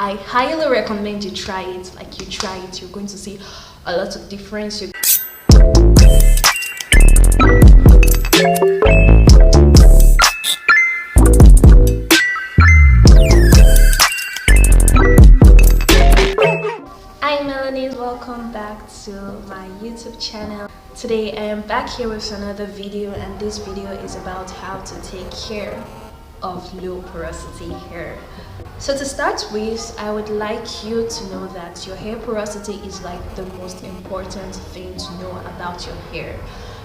I highly recommend you try it. Like, you try it, you're going to see a lot of difference. Welcome back to my YouTube channel. Today I am back here with another video, and this video is about how to take care of low porosity hair. So to start with, I would like you to know that your hair porosity is like the most important thing to know about your hair,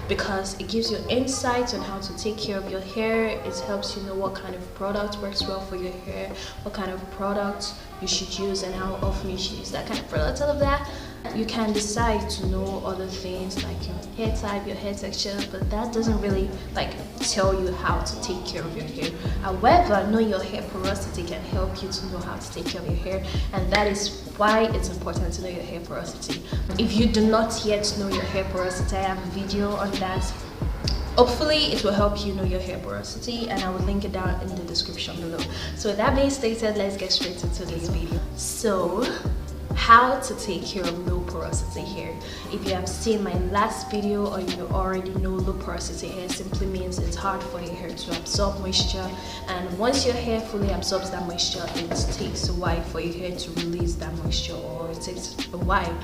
because it gives you insights on how to take care of your hair. It helps you know what kind of product works well for your hair, what kind of product you should use, and how often you should use that kind of product. All of that, you can decide to know other things like your hair type, your hair texture, but that doesn't really like tell you how to take care of your hair. However, knowing your hair porosity can help you to know how to take care of your hair, and that is why it's important to know your hair porosity. If you do not yet know your hair porosity, I have a video on that. Hopefully it will help you know your hair porosity, and I will link it down in the description below. So with that being stated, let's get straight into this video. So how to take care of low porosity hair. If you have seen my last video, or you already know, low porosity hair simply means it's hard for your hair to absorb moisture, and once your hair fully absorbs that moisture, it takes a while for your hair to release that moisture, or it takes a while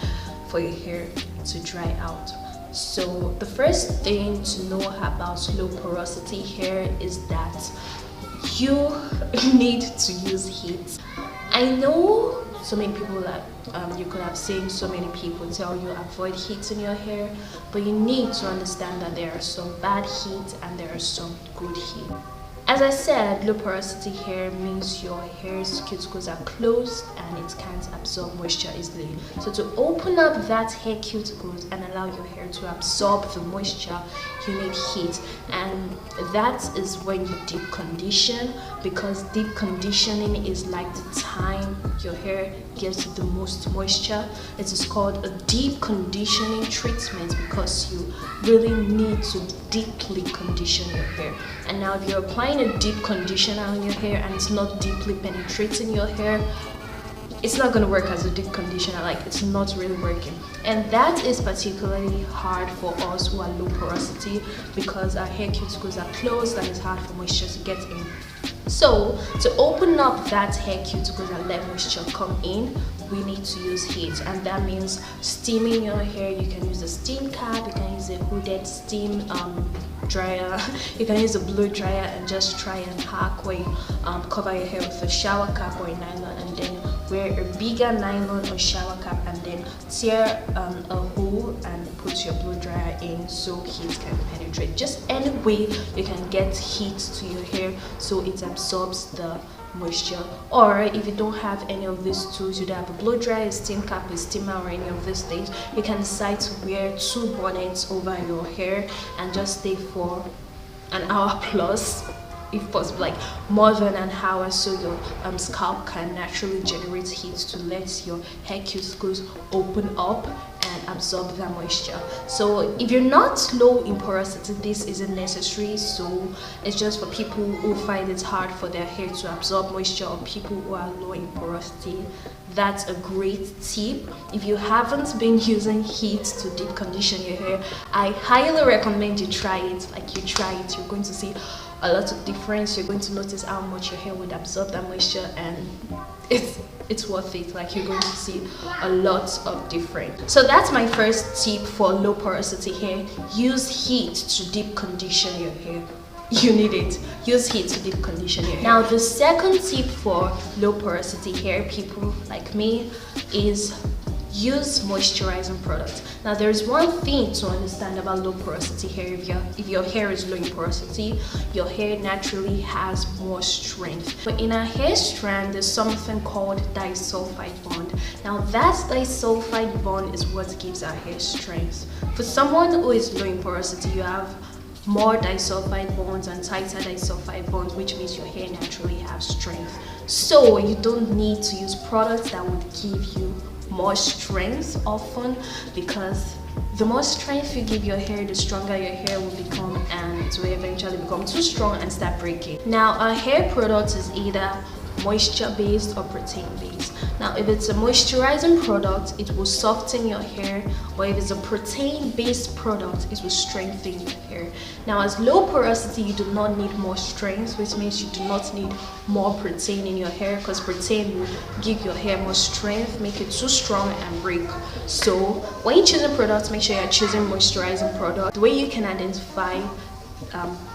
for your hair to dry out. So the first thing to know about low porosity hair is that you need to use heat. I know so many people that you could have seen so many people tell you avoid heat in your hair, but you need to understand that there are some bad heat and there are some good heat. As I said, low porosity hair means your hair's cuticles are closed and it can't absorb moisture easily. So to open up that hair cuticles and allow your hair to absorb the moisture, you need heat, and that is when you deep condition, because deep conditioning is like the time your hair gets the most moisture. It is called a deep conditioning treatment because you really need to deeply condition your hair. And now if you're applying a deep conditioner on your hair and it's not deeply penetrating your hair, it's not going to work as a deep conditioner. Like, it's not really working, and that is particularly hard for us who are low porosity, because our hair cuticles are closed and it's hard for moisture to get in. So to open up that hair cuticles and let moisture come in, we need to use heat, and that means steaming your hair. You can use a steam cap, you can use a hooded steam dryer, you can use a blow dryer, and just try and hack where you cover your hair with a shower cap or a nylon, and then wear a bigger nylon or shower cap, and then tear a hole and put your blow dryer in so heat can penetrate. Just any way you can get heat to your hair so it absorbs the moisture. Or if you don't have any of these tools, you don't have a blow dryer, a steam cap, a steamer, or any of these things, you can decide to wear 2 bonnets over your hair and just stay for an hour plus, if possible, like more than an hour, so your scalp can naturally generate heat to let your hair cuticles open up and absorb that moisture. So if you're not low in porosity, this isn't necessary. So it's just for people who find it hard for their hair to absorb moisture, or people who are low in porosity. That's a great tip. If you haven't been using heat to deep condition your hair, I highly recommend you try it. Like, you try it, you're going to see a lot of difference. You're going to notice how much your hair would absorb that moisture, and it's worth it. Like, you're going to see a lot of difference. So that's my first tip for low porosity hair. Use heat to deep condition your hair. You need it. Use heat to deep condition your hair. Now the second tip for low porosity hair, people like me, is use moisturizing products. Now there's one thing to understand about low porosity hair. If your hair is low in porosity, your hair naturally has more strength. But in a hair strand, there's something called disulfide bond. Now that disulfide bond is what gives our hair strength. For someone who is low in porosity, you have more disulfide bonds and tighter disulfide bonds, which means your hair naturally has strength. So you don't need to use products that would give you more strength often, because the more strength you give your hair, the stronger your hair will become, and it will eventually become too strong and start breaking. Now a hair product is either moisture based or protein based. Now if it's a moisturizing product, it will soften your hair, or if it's a protein based product, it will strengthen your hair. Now as low porosity, you do not need more strength, which means you do not need more protein in your hair, because protein will give your hair more strength, make it too strong and break. So when you're choosing products, make sure you're choosing moisturizing product. The way you can identify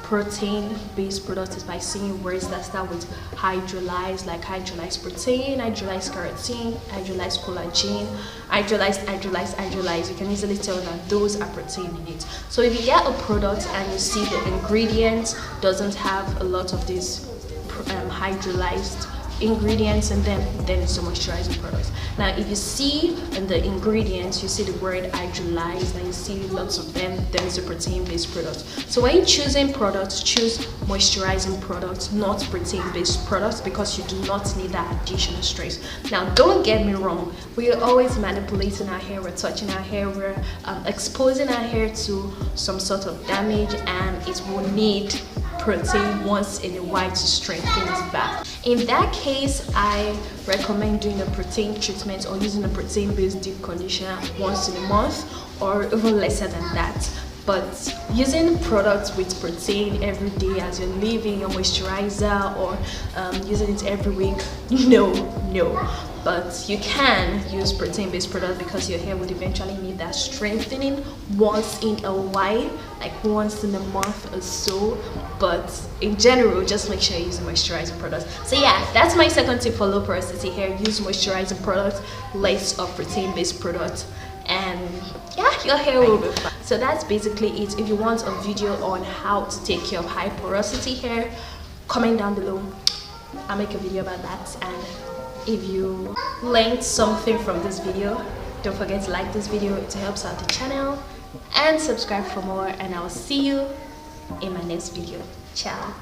protein based products is by seeing words that start with hydrolyzed, like hydrolyzed protein, hydrolyzed keratin, hydrolyzed collagen, hydrolyzed. You can easily tell that those are protein in it. So if you get a product and you see the ingredients doesn't have a lot of these hydrolyzed ingredients in them, then it's a moisturizing product. Now if you see in the ingredients, you see the word hydrolyzed and you see lots of them, then it's a protein based product. So when you're choosing products, choose moisturizing products, not protein based products, because you do not need that additional stress. Now don't get me wrong, we are always manipulating our hair, we're touching our hair, we're exposing our hair to some sort of damage, and it will need protein once in a while to strengthen it back. In that case, I recommend doing a protein treatment or using a protein based deep conditioner once in a month, or even lesser than that. But using products with protein every day as you're leaving your moisturizer, or using it every week, no. But you can use protein based products because your hair would eventually need that strengthening once in a while, like once in a month or so. But in general, just make sure you use moisturizing products. So yeah, that's my second tip for low porosity hair: use moisturizing products, less of protein based products, and yeah, your hair will be fine. So that's basically it. If you want a video on how to take care of high porosity hair, comment down below. I'll make a video about that. And if you learned something from this video, don't forget to like this video, it helps out the channel, and subscribe for more, and I will see you in my next video. Ciao.